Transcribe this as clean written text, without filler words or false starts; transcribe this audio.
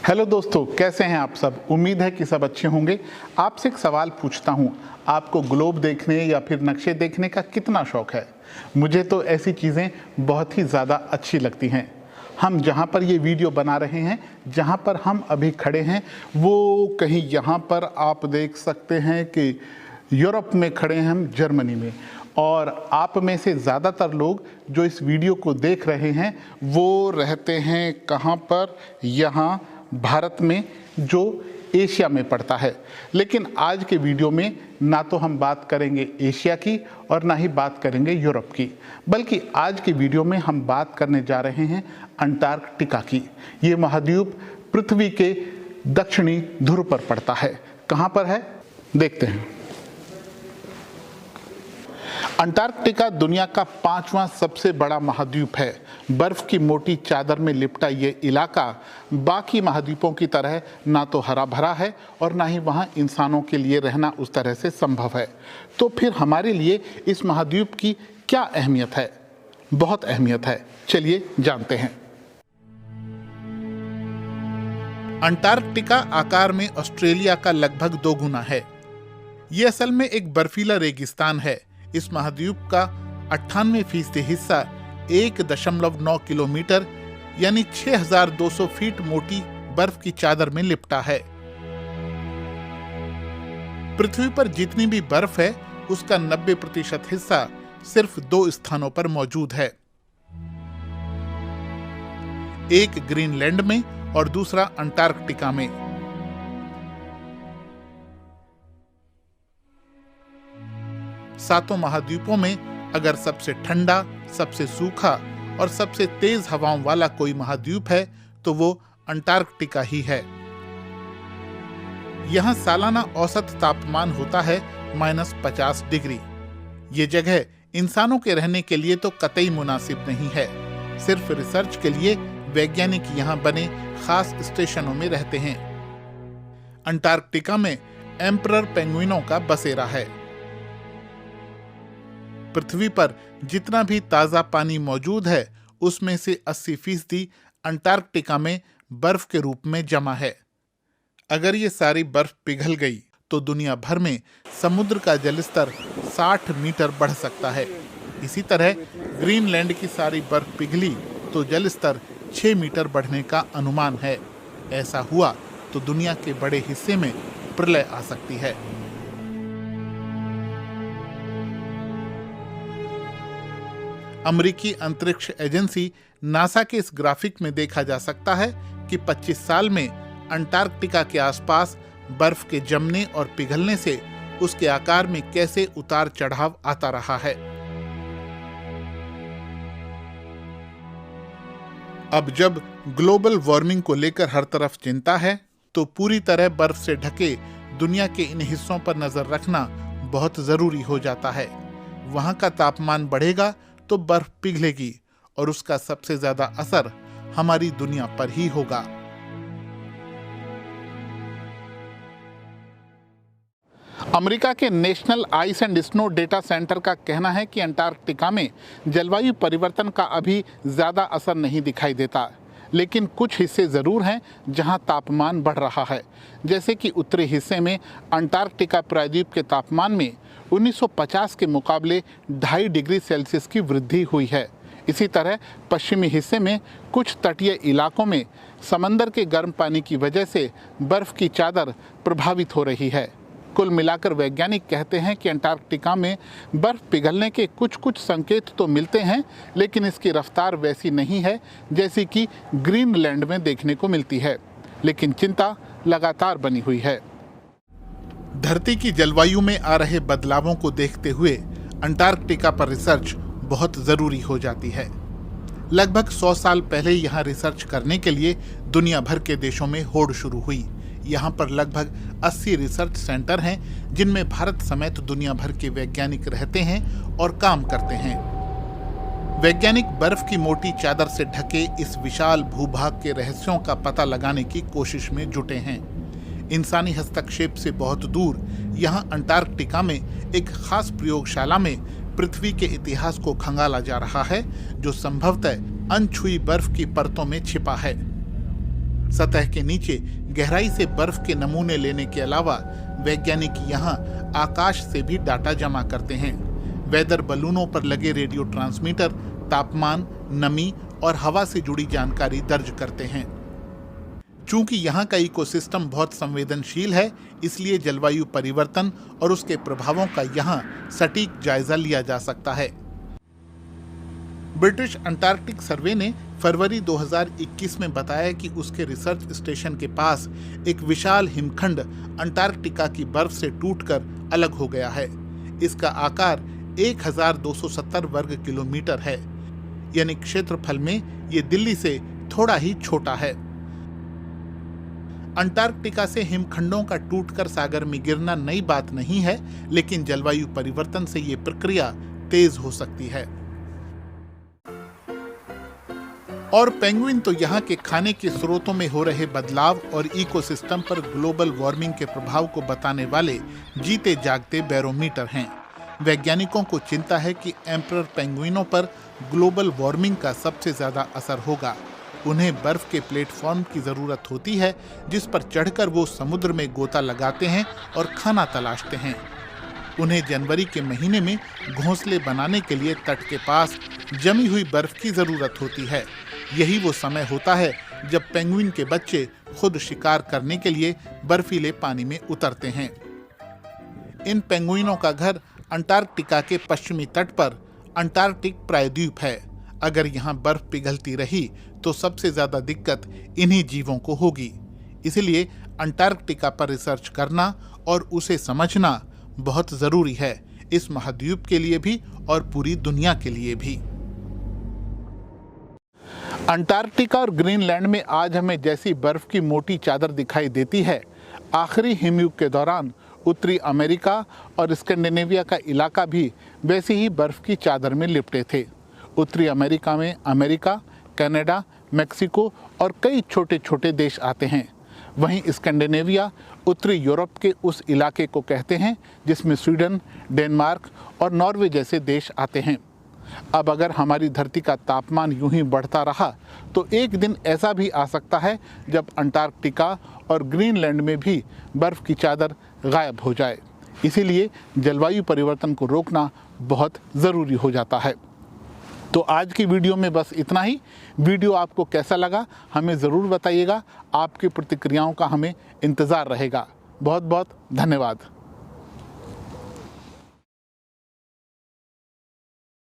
Hello दोस्तों, कैसे हैं आप सब। उम्मीद है कि सब अच्छे होंगे। आपसे एक सवाल पूछता हूं, आपको ग्लोब देखने या फिर नक्शे देखने का कितना शौक है। मुझे तो ऐसी चीज़ें बहुत ही ज़्यादा अच्छी लगती हैं। हम जहां पर ये वीडियो बना रहे हैं, जहां पर हम अभी खड़े हैं, वो कहीं यहाँ पर आप देख सकते हैं कि यूरोप में खड़े हैं हम, जर्मनी में। और आप में से ज़्यादातर लोग जो इस वीडियो को देख रहे हैं वो रहते हैं कहाँ पर, यहाँ भारत में, जो एशिया में पड़ता है। लेकिन आज के वीडियो में ना तो हम बात करेंगे एशिया की और ना ही बात करेंगे यूरोप की, बल्कि आज के वीडियो में हम बात करने जा रहे हैं अंटार्कटिका की। ये महाद्वीप पृथ्वी के दक्षिणी ध्रुव पर पड़ता है। कहाँ पर है, देखते हैं। अंटार्कटिका दुनिया का 5वां सबसे बड़ा महाद्वीप है। बर्फ की मोटी चादर में लिपटा ये इलाका बाकी महाद्वीपों की तरह ना तो हरा भरा है और ना ही वहाँ इंसानों के लिए रहना उस तरह से संभव है। तो फिर हमारे लिए इस महाद्वीप की क्या अहमियत है? बहुत अहमियत है, चलिए जानते हैं। अंटार्कटिका आकार में ऑस्ट्रेलिया का लगभग 2 गुना है। ये असल में एक बर्फीला रेगिस्तान है। इस महाद्वीप का 98% हिस्सा 1.9 किलोमीटर यानी 6200 फीट मोटी बर्फ की चादर में लिपटा है। पृथ्वी पर जितनी भी बर्फ है उसका 90% हिस्सा सिर्फ 2 स्थानों पर मौजूद है, एक ग्रीनलैंड में और दूसरा अंटार्कटिका में। सातों महाद्वीपों में अगर सबसे ठंडा, सबसे सूखा और सबसे तेज हवाओं वाला कोई महाद्वीप है तो वो अंटार्कटिका ही है। यहाँ सालाना औसत तापमान होता है -50 डिग्री। ये जगह इंसानों के रहने के लिए तो कतई मुनासिब नहीं है। सिर्फ रिसर्च के लिए वैज्ञानिक यहाँ बने खास स्टेशनों में रहते हैं। अंटार्कटिका में एम्परर पेंगुइनों का बसेरा है। पृथ्वी पर जितना भी ताजा पानी मौजूद है उसमें से 80% अंटार्कटिका में बर्फ के रूप में जमा है। अगर ये सारी बर्फ पिघल गई तो दुनिया भर में समुद्र का जलस्तर 60 मीटर बढ़ सकता है। इसी तरह ग्रीनलैंड की सारी बर्फ पिघली तो जलस्तर 6 मीटर बढ़ने का अनुमान है। ऐसा हुआ तो दुनिया के बड़े हिस्से में प्रलय आ सकती है। अमेरिकी अंतरिक्ष एजेंसी नासा के इस ग्राफिक में देखा जा सकता है कि 25 साल में अंटार्कटिका के आसपास बर्फ के जमने और पिघलने से उसके आकार में कैसे उतार चढ़ाव आता रहा है। अब जब ग्लोबल वार्मिंग को लेकर हर तरफ चिंता है तो पूरी तरह बर्फ से ढके दुनिया के इन हिस्सों पर नजर रखना बहुत जरूरी हो जाता है। वहां का तापमान बढ़ेगा तो बर्फ पिघलेगी और उसका सबसे ज्यादा असर हमारी दुनिया पर ही होगा। अमेरिका के national ice and snow data centre का कहना है कि अंटार्कटिका में जलवायु परिवर्तन का अभी ज्यादा असर नहीं दिखाई देता, लेकिन कुछ हिस्से जरूर हैं जहां तापमान बढ़ रहा है। जैसे कि उत्तरी हिस्से में अंटार्कटिका प्रायद्वीप के तापमान में 1950 के मुकाबले 2.5 डिग्री सेल्सियस की वृद्धि हुई है। इसी तरह पश्चिमी हिस्से में कुछ तटीय इलाकों में समंदर के गर्म पानी की वजह से बर्फ की चादर प्रभावित हो रही है। कुल मिलाकर वैज्ञानिक कहते हैं कि अंटार्कटिका में बर्फ पिघलने के कुछ संकेत तो मिलते हैं, लेकिन इसकी रफ्तार वैसी नहीं है जैसी कि ग्रीनलैंड में देखने को मिलती है। लेकिन चिंता लगातार बनी हुई है। धरती की जलवायु में आ रहे बदलावों को देखते हुए अंटार्कटिका पर रिसर्च बहुत जरूरी हो जाती है। लगभग 100 साल पहले यहाँ रिसर्च करने के लिए दुनिया भर के देशों में होड़ शुरू हुई। यहाँ पर लगभग 80 रिसर्च सेंटर हैं जिनमें भारत समेत दुनिया भर के वैज्ञानिक रहते हैं और काम करते हैं। वैज्ञानिक बर्फ की मोटी चादर से ढके इस विशाल भूभाग के रहस्यों का पता लगाने की कोशिश में जुटे हैं। इंसानी हस्तक्षेप से बहुत दूर यहाँ अंटार्कटिका में एक खास प्रयोगशाला में पृथ्वी के इतिहास को खंगाला जा रहा है, जो संभवतः अनछुई बर्फ की परतों में छिपा है। सतह के नीचे गहराई से बर्फ के नमूने लेने के अलावा वैज्ञानिक यहाँ आकाश से भी डाटा जमा करते हैं। वेदर बलूनों पर लगे रेडियो ट्रांसमीटर तापमान, नमी और हवा से जुड़ी जानकारी दर्ज करते हैं। चूंकि यहाँ का इकोसिस्टम बहुत संवेदनशील है, इसलिए जलवायु परिवर्तन और उसके प्रभावों का यहाँ सटीक जायजा लिया जा सकता है। ब्रिटिश अंटार्कटिक सर्वे ने फरवरी 2021 में बताया कि उसके रिसर्च स्टेशन के पास एक विशाल हिमखंड अंटार्कटिका की बर्फ से टूटकर अलग हो गया है। इसका आकार 1270 वर्ग किलोमीटर है, यानी क्षेत्रफल में ये दिल्ली से थोड़ा ही छोटा है। अंटार्कटिका से हिमखंडों का टूटकर सागर में गिरना नई बात नहीं है, लेकिन जलवायु परिवर्तन से ये प्रक्रिया तेज हो सकती है। और पेंगुइन तो यहाँ के खाने के स्रोतों में हो रहे बदलाव और इकोसिस्टम पर ग्लोबल वार्मिंग के प्रभाव को बताने वाले जीते जागते बैरोमीटर हैं। वैज्ञानिकों को चिंता है कि एम्परर पेंगुइनों पर ग्लोबल वार्मिंग का सबसे ज्यादा असर होगा। उन्हें बर्फ के प्लेटफॉर्म की जरूरत होती है, जिस पर चढ़कर वो समुद्र में गोता लगाते हैं और खाना तलाशते हैं। उन्हें जनवरी के महीने में घोंसले बनाने के लिए तट के पास जमी हुई बर्फ की जरूरत होती है। यही वो समय होता है जब पेंगुइन के बच्चे खुद शिकार करने के लिए बर्फीले पानी में उतरते हैं। इन पेंगुइनों का घर अंटार्कटिका के पश्चिमी तट पर अंटार्कटिक प्रायद्वीप है। अगर यहाँ बर्फ पिघलती रही तो सबसे ज्यादा दिक्कत इन्हीं जीवों को होगी। इसलिए अंटार्कटिका पर रिसर्च करना और उसे समझना बहुत जरूरी है, इस महाद्वीप के लिए भी और पूरी दुनिया के लिए भी। अंटार्कटिका और ग्रीनलैंड में आज हमें जैसी बर्फ की मोटी चादर दिखाई देती है, आखिरी हिमयुग के दौरान उत्तरी अमेरिका और स्कैंडिनेविया का इलाका भी वैसी ही बर्फ की चादर में लिपटे थे। उत्तरी अमेरिका में अमेरिका, कनाडा, मेक्सिको और कई छोटे छोटे देश आते हैं। वहीं स्कैंडिनेविया उत्तरी यूरोप के उस इलाके को कहते हैं जिसमें स्वीडन, डेनमार्क और नॉर्वे जैसे देश आते हैं। अब अगर हमारी धरती का तापमान यूं ही बढ़ता रहा तो एक दिन ऐसा भी आ सकता है जब अंटार्कटिका और ग्रीनलैंड में भी बर्फ की चादर गायब हो जाए। इसीलिए जलवायु परिवर्तन को रोकना बहुत ज़रूरी हो जाता है। तो आज की वीडियो में बस इतना ही। वीडियो आपको कैसा लगा हमें ज़रूर बताइएगा। आपकी प्रतिक्रियाओं का हमें इंतज़ार रहेगा। बहुत बहुत धन्यवाद।